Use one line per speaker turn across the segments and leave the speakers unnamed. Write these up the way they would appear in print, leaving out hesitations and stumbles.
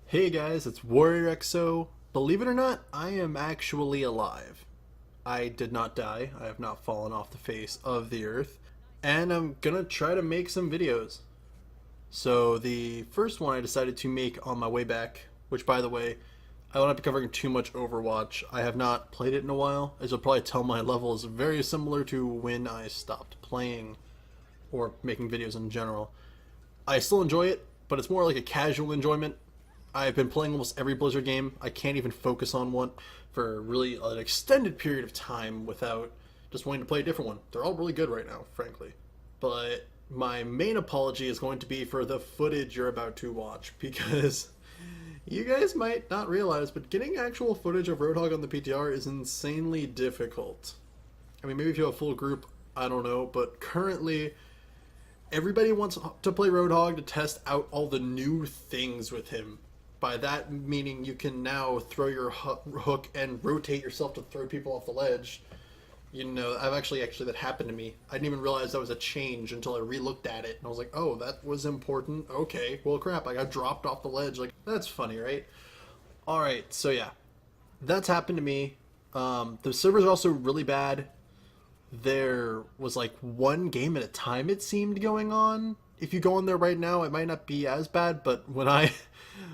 Hey guys, it's WarriorExo. Believe it or not, I am actually alive. I did not die. I have not fallen off the face of the earth. And I'm gonna try to make some videos. So the first one I decided to make on my way back, which by the way, I will not be covering too much Overwatch. I have not played it in a while. As you'll probably tell, my level is very similar to when I stopped playing or making videos in general. I still enjoy it, but it's more like a casual enjoyment. I've been playing almost every Blizzard game. I can't even focus on one for really an extended period of time without just wanting to play a different one. They're all really good right now, frankly. But my main apology is going to be for the footage you're about to watch because you guys might not realize, but getting actual footage of Roadhog on the PTR is insanely difficult. I mean, maybe if you have a full group, I don't know, but currently everybody wants to play Roadhog to test out all the new things with him. By that meaning you can now throw your hook and rotate yourself to throw people off the ledge. You know, I've actually that happened to me. I didn't even realize that was a change until I re-looked at it, and I was like, oh, that was important. Okay, well, crap, I got dropped off the ledge. Like, that's funny, right? All right, so yeah, that's happened to me. The servers are also really bad. There was like one game at a time, it seemed, going on. If you go on there right now, it might not be as bad, but when I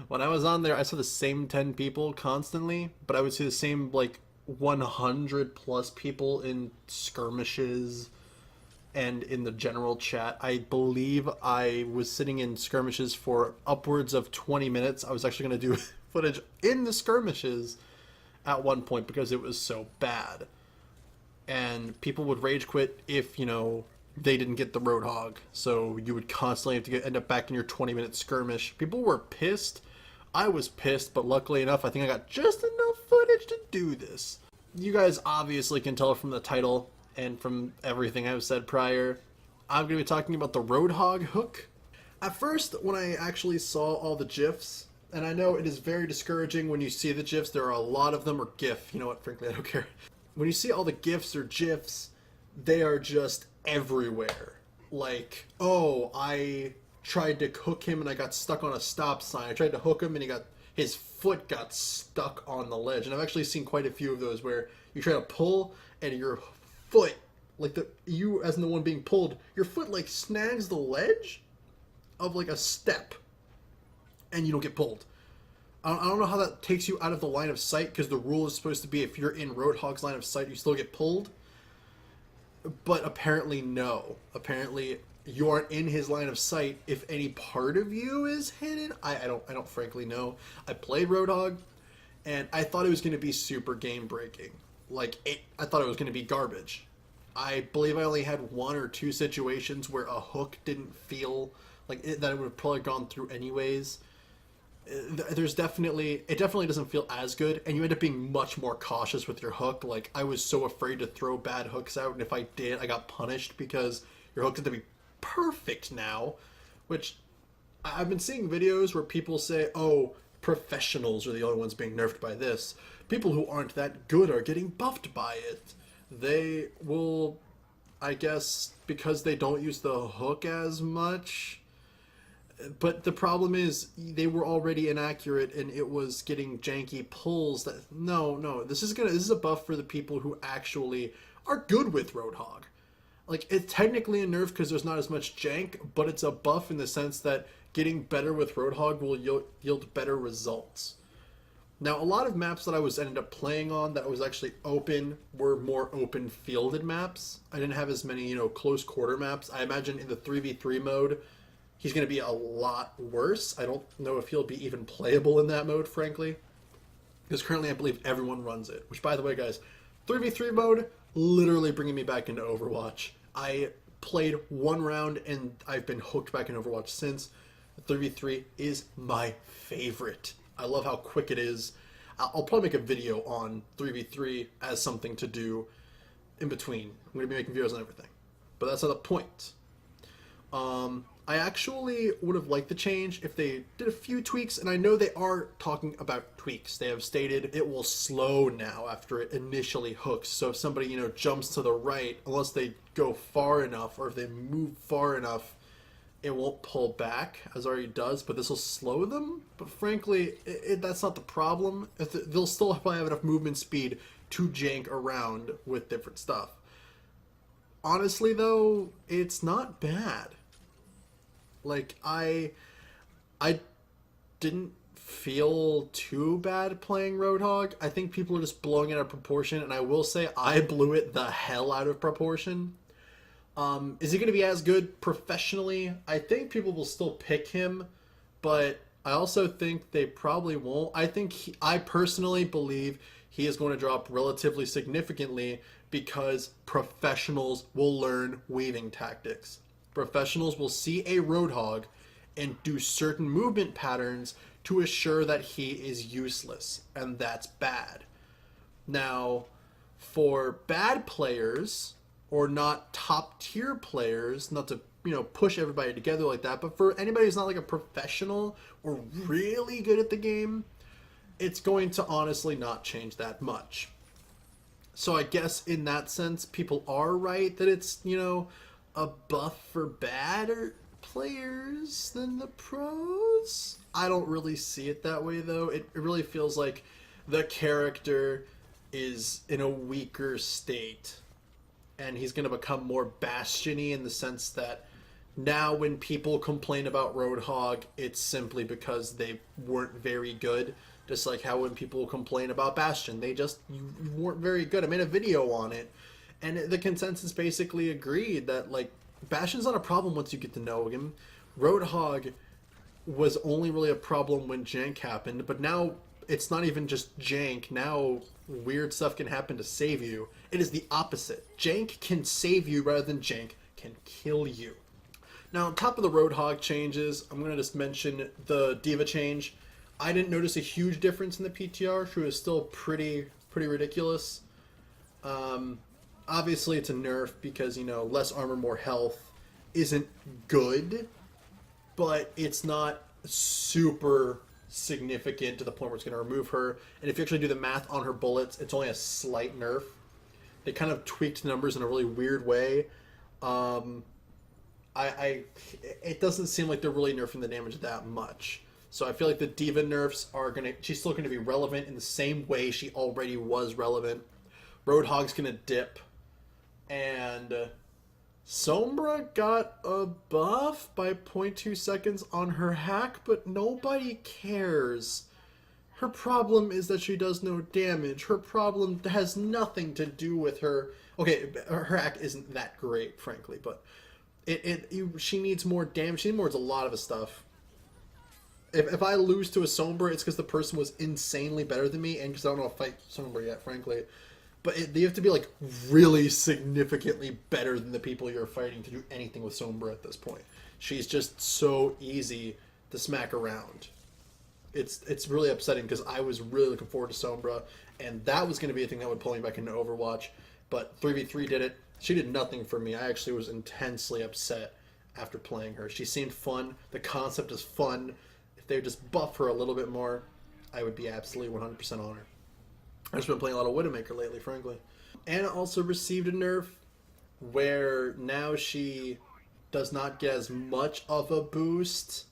was on there, I saw the same 10 people constantly, but I would see the same like 100 plus people in skirmishes and in the general chat. I believe I was sitting in skirmishes for upwards of 20 minutes. I was actually going to do footage in the skirmishes at one point because it was so bad. And people would rage quit if, you know, they didn't get the Roadhog. So you would constantly have to end up back in your 20-minute skirmish. People were pissed. I was pissed, but luckily enough, I think I got just enough footage to do this. You guys obviously can tell from the title and from everything I've said prior, I'm going to be talking about the Roadhog hook. At first, when I actually saw all the GIFs, and I know it is very discouraging when you see the GIFs, there are a lot of them, or GIF, you know what, frankly, I don't care. When you see all the GIFs or GIFs, they are just everywhere. Like, oh, I tried to hook him and I got stuck on a stop sign. I tried to hook him and his foot got stuck on the ledge. And I've actually seen quite a few of those where you try to pull and your foot, like you as the one being pulled, your foot like snags the ledge of like a step and you don't get pulled. I don't know how that takes you out of the line of sight, because the rule is supposed to be if you're in Roadhog's line of sight, you still get pulled. But apparently no. Apparently you aren't in his line of sight if any part of you is hidden. I don't frankly know. I played Roadhog and I thought it was going to be super game breaking. I thought it was going to be garbage. I believe I only had one or two situations where a hook didn't feel like that it would have probably gone through anyways. It definitely doesn't feel as good, and you end up being much more cautious with your hook. Like, I was so afraid to throw bad hooks out, and if I did, I got punished because your hook had to be perfect now, which I've been seeing videos where people say, oh, professionals are the only ones being nerfed by this. People who aren't that good are getting buffed by it. They will, I guess, because they don't use the hook as much. But the problem is they were already inaccurate and it was getting janky pulls. No, this is a buff for the people who actually are good with Roadhog. Like, it's technically a nerf because there's not as much jank, but it's a buff in the sense that getting better with Roadhog will yield better results. Now, a lot of maps that I ended up playing on that was actually open were more open fielded maps. I didn't have as many, close quarter maps. I imagine in the 3v3 mode, he's going to be a lot worse. I don't know if he'll be even playable in that mode, frankly. Because currently I believe everyone runs it. Which, by the way, guys, 3v3 mode, literally bringing me back into Overwatch. I played one round and I've been hooked back in Overwatch since. 3v3 is my favorite. I love how quick it is. I'll probably make a video on 3v3 as something to do in between. I'm going to be making videos on everything. But that's not the point. I actually would have liked the change if they did a few tweaks, and I know they are talking about tweaks. They have stated it will slow now after it initially hooks. So if somebody, jumps to the right, unless they go far enough or if they move far enough, it won't pull back as already does, but this will slow them. But frankly, that's not the problem. They'll still probably have enough movement speed to jank around with different stuff. Honestly, though, it's not bad. Like, I didn't feel too bad playing Roadhog. I think people are just blowing it out of proportion, and I will say I blew it the hell out of proportion. Is he going to be as good professionally? I think people will still pick him, but I also think they probably won't. I personally believe he is going to drop relatively significantly because professionals will learn weaving tactics. Professionals will see a Roadhog and do certain movement patterns to assure that he is useless, and that's bad. Now, for bad players, or not top tier players, not to push everybody together like that, but for anybody who's not like a professional or really good at the game, it's going to honestly not change that much. So I guess in that sense, people are right that it's a buff for badder players than the pros. I don't really see it that way, though. It really feels like the character is in a weaker state, and he's going to become more bastion-y in the sense that now when people complain about Roadhog, it's simply because they weren't very good. Just like how when people complain about Bastion, you weren't very good. I made a video on it, and the consensus basically agreed that, like, Bastion's not a problem once you get to know him. Roadhog was only really a problem when jank happened, but now it's not even just jank. Now weird stuff can happen to save you. It is the opposite. Jank can save you rather than jank can kill you. Now, on top of the Roadhog changes, I'm going to just mention the D.Va change. I didn't notice a huge difference in the PTR. She was still pretty ridiculous. Obviously, it's a nerf because, less armor, more health isn't good, but it's not super significant to the point where it's going to remove her. And if you actually do the math on her bullets, it's only a slight nerf. They kind of tweaked numbers in a really weird way. It doesn't seem like they're really nerfing the damage that much. So I feel like the D.Va nerfs she's still going to be relevant in the same way she already was relevant. Roadhog's going to dip. And Sombra got a buff by 0.2 seconds on her hack, but nobody cares. Her problem is that she does no damage. Her problem has nothing to do with her. Okay, her hack isn't that great, frankly, but she needs more damage. She needs a lot of stuff. If I lose to a Sombra, it's because the person was insanely better than me, and because I don't know how to fight Sombra yet, frankly. But you have to be, like, really significantly better than the people you're fighting to do anything with Sombra at this point. She's just so easy to smack around. It's really upsetting because I was really looking forward to Sombra, and that was going to be a thing that would pull me back into Overwatch. But 3v3 did it. She did nothing for me. I actually was intensely upset after playing her. She seemed fun. The concept is fun. If they would just buff her a little bit more, I would be absolutely 100% on her. I've just been playing a lot of Widowmaker lately, frankly. Anna also received a nerf where now she does not get as much of a boost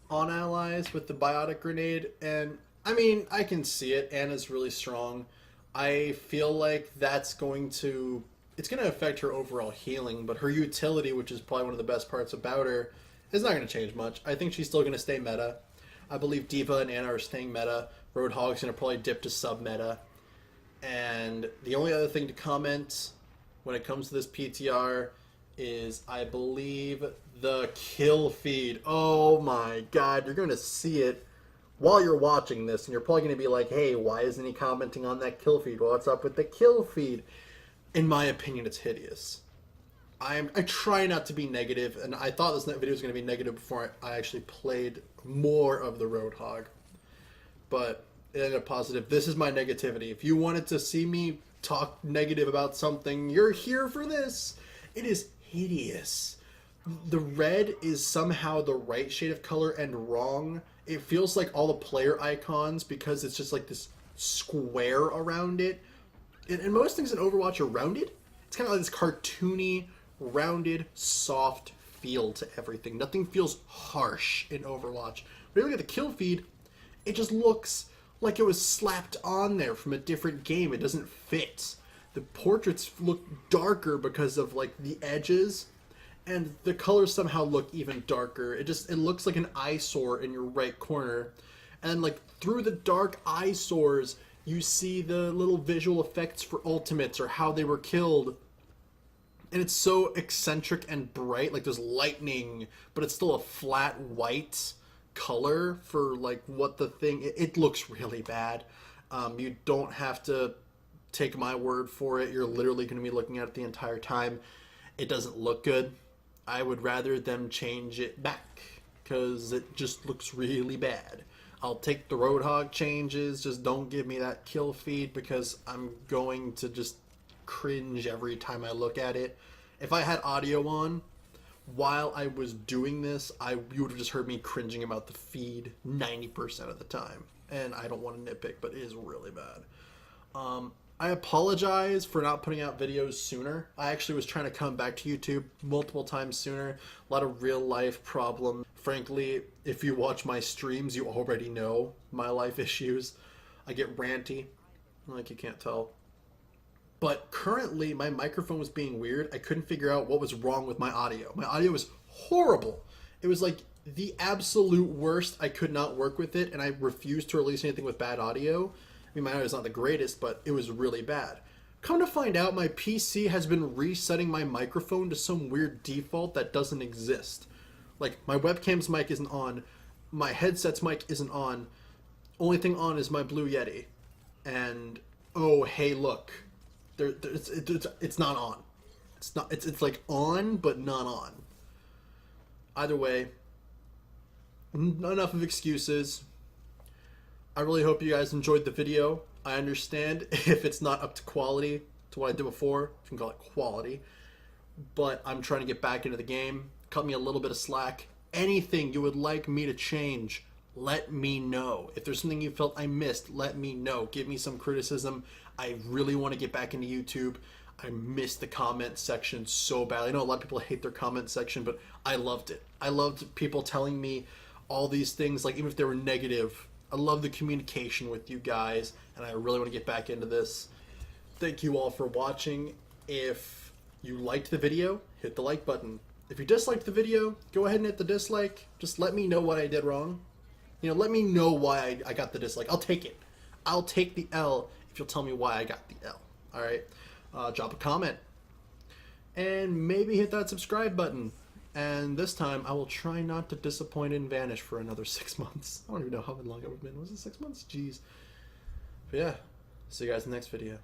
on allies with the Biotic Grenade. And, I mean, I can see it. Anna's really strong. I feel like it's going to affect her overall healing, but her utility, which is probably one of the best parts about her, is not going to change much. I think she's still going to stay meta. I believe D.Va and Anna are staying meta. Roadhog's going to probably dip to sub-meta. And the only other thing to comment when it comes to this PTR is, I believe, the kill feed. Oh my god, you're going to see it while you're watching this, and you're probably going to be like, hey, why isn't he commenting on that kill feed? Well, what's up with the kill feed? In my opinion, it's hideous. I try not to be negative, and I thought this video was going to be negative before I actually played more of the Roadhog. But it ended up positive. This is my negativity. If you wanted to see me talk negative about something, you're here for this. It is hideous. The red is somehow the right shade of color and wrong. It feels like all the player icons, because it's just like this square around it. And most things in Overwatch are rounded. It's kind of like this cartoony, rounded, soft feel to everything. Nothing feels harsh in Overwatch. When you look at the kill feed, it just looks like it was slapped on there from a different game. It doesn't fit. The portraits look darker because of like the edges, and the colors somehow look even darker. It looks like an eyesore in your right corner. And like through the dark eyesores, you see the little visual effects for ultimates or how they were killed. And it's so eccentric and bright. Like there's lightning, but it's still a flat white color for like what the thing... It looks really bad. You don't have to take my word for it. You're literally going to be looking at it the entire time. It doesn't look good. I would rather them change it back because it just looks really bad. I'll take the Roadhog changes, just don't give me that kill feed because I'm going to just cringe every time I look at it. If I had audio on while I was doing this, you would have just heard me cringing about the feed 90% of the time. And I don't want to nitpick, but it is really bad. I apologize for not putting out videos sooner. I actually was trying to come back to YouTube multiple times sooner. A lot of real life problems. Frankly, if you watch my streams, you already know my life issues. I get ranty, like you can't tell. But currently, my microphone was being weird. I couldn't figure out what was wrong with my audio. My audio was horrible. It was like the absolute worst. I could not work with it, and I refused to release anything with bad audio. I mean, my audio is not the greatest, but it was really bad. Come to find out, my PC has been resetting my microphone to some weird default that doesn't exist. Like, my webcam's mic isn't on, my headset's mic isn't on, only thing on is my Blue Yeti. And, oh, hey, look. It's not on. It's like on, but not on. Either way, enough of excuses. I really hope you guys enjoyed the video. I understand if it's not up to quality to what I did before. You can call it quality. But I'm trying to get back into the game. Cut me a little bit of slack. Anything you would like me to change, let me know. If there's something you felt I missed, let me know. Give me some criticism. I really want to get back into YouTube. I miss the comment section so badly. I know a lot of people hate their comment section, but I loved it. I loved people telling me all these things, like even if they were negative. I love the communication with you guys, and I really want to get back into this. Thank you all for watching. If you liked the video, hit the like button. If you disliked the video, go ahead and hit the dislike. Just let me know what I did wrong. You know, let me know why I got the dislike. I'll take it. I'll take the L if you'll tell me why I got the L. All right? Drop a comment. And maybe hit that subscribe button. And this time, I will try not to disappoint and vanish for another 6 months. I don't even know how long it would have been. Was it 6 months? Jeez. But yeah, see you guys in the next video.